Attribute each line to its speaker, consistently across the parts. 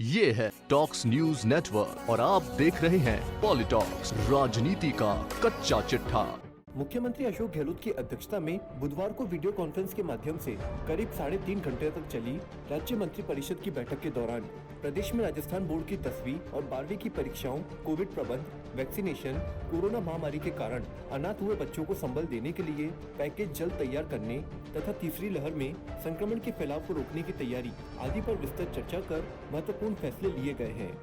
Speaker 1: ये है talks news network और आप देख रहे हैं पॉलिटॉक्स, राजनीति का कच्चा चिट्ठा।
Speaker 2: मुख्यमंत्री अशोक गहलोत की अध्यक्षता में बुधवार को वीडियो कॉन्फ्रेंस के माध्यम से करीब 3.5 घंटे तक चली राज्य मंत्री परिषद की बैठक के दौरान प्रदेश में राजस्थान बोर्ड की 10वीं और 12वीं की परीक्षाओं, कोविड प्रबंध, वैक्सीनेशन, कोरोना महामारी के कारण अनाथ हुए बच्चों को संबल देने के लिए पैकेज जल्द तैयार करने तथा तीसरी लहर में संक्रमण के फैलाव को रोकने की तैयारी आदि पर विस्तृत चर्चा कर महत्वपूर्ण फैसले लिए गए हैं।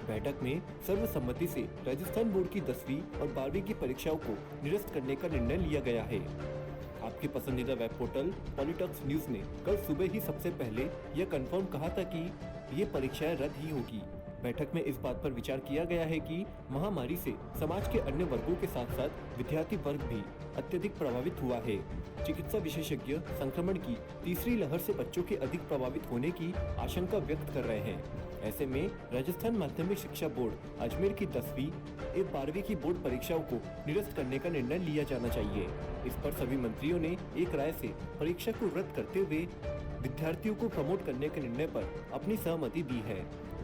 Speaker 2: बैठक में सर्वसम्मति से राजस्थान बोर्ड की 10वीं और 12वीं की परीक्षाओं को निरस्त करने का निर्णय लिया गया है। आपके पसंदीदा वेब पोर्टल पॉलिटॉक्स न्यूज ने कल सुबह ही सबसे पहले यह कंफर्म कहा था कि ये परीक्षाएं रद्द ही होगी। बैठक में इस बात पर विचार किया गया है कि महामारी से समाज के अन्य वर्गों के साथ साथ विद्यार्थी वर्ग भी अत्यधिक प्रभावित हुआ है। चिकित्सा विशेषज्ञ संक्रमण की तीसरी लहर से बच्चों के अधिक प्रभावित होने की आशंका व्यक्त कर रहे हैं। ऐसे में राजस्थान माध्यमिक शिक्षा बोर्ड अजमेर की 10वीं एवं 12वीं की बोर्ड परीक्षाओं को निरस्त करने का निर्णय लिया जाना चाहिए। इस पर सभी मंत्रियों ने एक राय से परीक्षा को रद्द करते हुए विद्यार्थियों को प्रमोट करने के निर्णय पर अपनी सहमति दी है,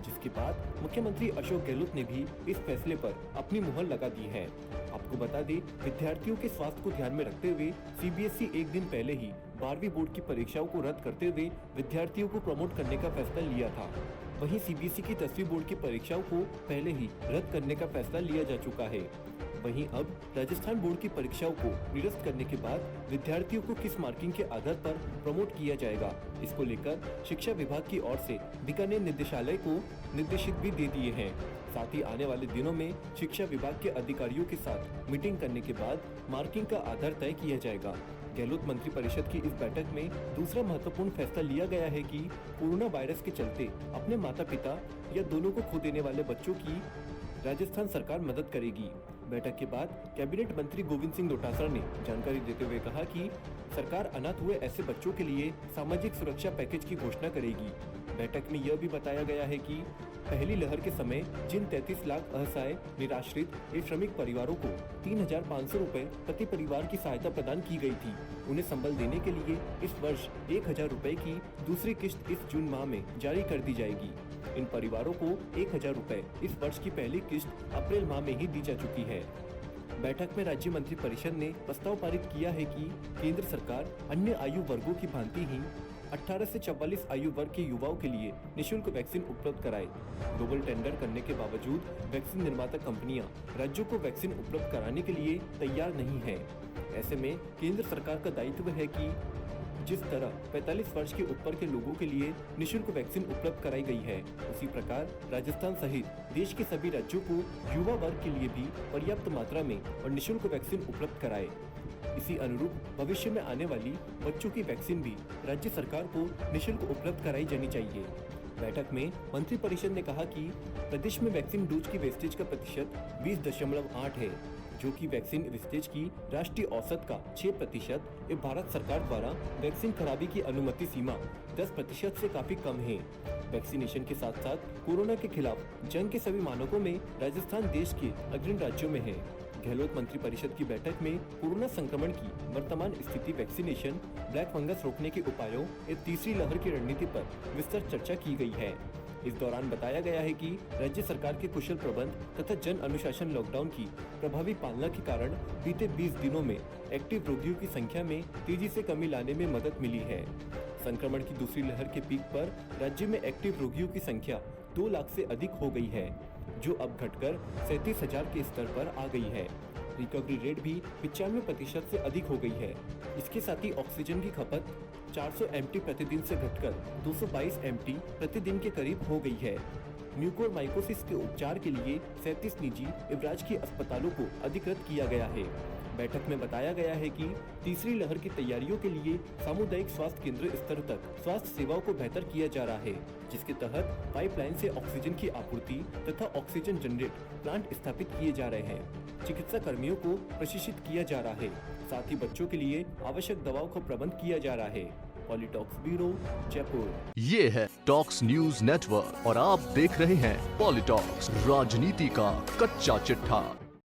Speaker 2: जिसके बाद मुख्यमंत्री अशोक गहलोत ने भी इस फैसले पर अपनी मुहर लगा दी है। आपको बता दें, विद्यार्थियों के स्वास्थ्य को ध्यान में रखते हुए सीबीएसई एक दिन पहले ही 12वीं बोर्ड की परीक्षाओं को रद्द करते हुए विद्यार्थियों को प्रमोट करने का फैसला लिया था। वहीं सीबीएसई की 10वीं बोर्ड की परीक्षाओं को पहले ही रद्द करने का फैसला लिया जा चुका है। वहीं अब राजस्थान बोर्ड की परीक्षाओं को निरस्त करने के बाद विद्यार्थियों को किस मार्किंग के आधार पर प्रमोट किया जाएगा, इसको लेकर शिक्षा विभाग की ओर से बीकानेर निदेशालय को निर्देशित भी दे दिए हैं। साथ ही आने वाले दिनों में शिक्षा विभाग के अधिकारियों के साथ मीटिंग करने के बाद मार्किंग का आधार तय किया जाएगा। गहलोत मंत्री परिषद की इस बैठक में दूसरा महत्वपूर्ण फैसला लिया गया है कि कोरोना वायरस के चलते अपने माता पिता या दोनों को खो देने वाले बच्चों की राजस्थान सरकार मदद करेगी। बैठक के बाद कैबिनेट मंत्री गोविंद सिंह डोटासरा ने जानकारी देते हुए कहा कि सरकार अनाथ हुए ऐसे बच्चों के लिए सामाजिक सुरक्षा पैकेज की घोषणा करेगी। बैठक में यह भी बताया गया है कि पहली लहर के समय जिन 33 लाख असहाय, निराश्रित एवं श्रमिक परिवारों को 3,500 रुपए प्रति परिवार की सहायता प्रदान की गई थी, उन्हें संबल देने के लिए इस वर्ष 1,000 रुपए की दूसरी किश्त इस जून माह में जारी कर दी जाएगी। इन परिवारों को 1,000 रुपए इस वर्ष की पहली किश्त अप्रैल माह में ही दी जा चुकी है। बैठक में राज्य मंत्री परिषद ने प्रस्ताव पारित किया है कि केंद्र सरकार अन्य आयु वर्गों की भांति ही 18 से 44 आयु वर्ग के युवाओं के लिए निशुल्क वैक्सीन उपलब्ध कराए। ग्लोबल टेंडर करने के बावजूद वैक्सीन निर्माता कंपनियां राज्यों को वैक्सीन उपलब्ध कराने के लिए तैयार नहीं है। ऐसे में केंद्र सरकार का दायित्व है कि जिस तरह 45 वर्ष के ऊपर के लोगों के लिए निशुल्क वैक्सीन उपलब्ध कराई गई है, उसी प्रकार राजस्थान सहित देश के सभी राज्यों को युवा वर्ग के लिए भी पर्याप्त मात्रा में और निशुल्क वैक्सीन उपलब्ध कराए। इसी अनुरूप भविष्य में आने वाली बच्चों की वैक्सीन भी राज्य सरकार को निशुल्क उपलब्ध कराई जानी चाहिए। बैठक में मंत्री परिषद ने कहा कि प्रदेश में वैक्सीन डोज की वेस्टेज का प्रतिशत 20.8 है, जो कि वैक्सीन वेस्टेज की राष्ट्रीय औसत का 6% एवं भारत सरकार द्वारा वैक्सीन खराबी की अनुमति सीमा 10% से काफी कम है। वैक्सीनेशन के साथ साथ कोरोना के खिलाफ जंग के सभी मानकों में राजस्थान देश के अग्रणी राज्यों में है। गहलोत मंत्री परिषद की बैठक में कोरोना संक्रमण की वर्तमान स्थिति, वैक्सीनेशन, ब्लैक फंगस रोकने के उपायों एवं तीसरी लहर की रणनीति पर विस्तृत चर्चा की गई है। इस दौरान बताया गया है कि राज्य सरकार के कुशल प्रबंध तथा जन अनुशासन लॉकडाउन की प्रभावी पालना के कारण बीते 20 दिनों में एक्टिव रोगियों की संख्या में तेजी से कमी लाने में मदद मिली है। संक्रमण की दूसरी लहर के पीक पर राज्य में एक्टिव रोगियों की संख्या 2 लाख से अधिक हो गई है, जो अब घटकर 37,000 के स्तर पर आ गई है। रिकवरी रेट भी 95% से अधिक हो गई है। इसके साथ ही ऑक्सीजन की खपत 400 एमटी प्रतिदिन से घटकर 222 एमटी प्रतिदिन के करीब हो गई है। म्यूकोरमाइकोसिस के उपचार के लिए 37 निजी एवं राजकीय अस्पतालों को अधिकृत किया गया है। बैठक में बताया गया है कि तीसरी लहर की तैयारियों के लिए सामुदायिक स्वास्थ्य केंद्र स्तर तक स्वास्थ्य सेवाओं को बेहतर किया जा रहा है, जिसके तहत पाइपलाइन से ऑक्सीजन की आपूर्ति तथा ऑक्सीजन जनरेट प्लांट स्थापित किए जा रहे हैं। चिकित्सा कर्मियों को प्रशिक्षित किया जा रहा है। साथ ही बच्चों के लिए आवश्यक दवाओं का प्रबंध किया जा रहा है। पॉलिटॉक्स ब्यूरो, जयपुर।
Speaker 1: ये है टॉक्स न्यूज नेटवर्क और आप देख रहे हैं पॉलिटॉक्स, राजनीति का कच्चा चिट्ठा।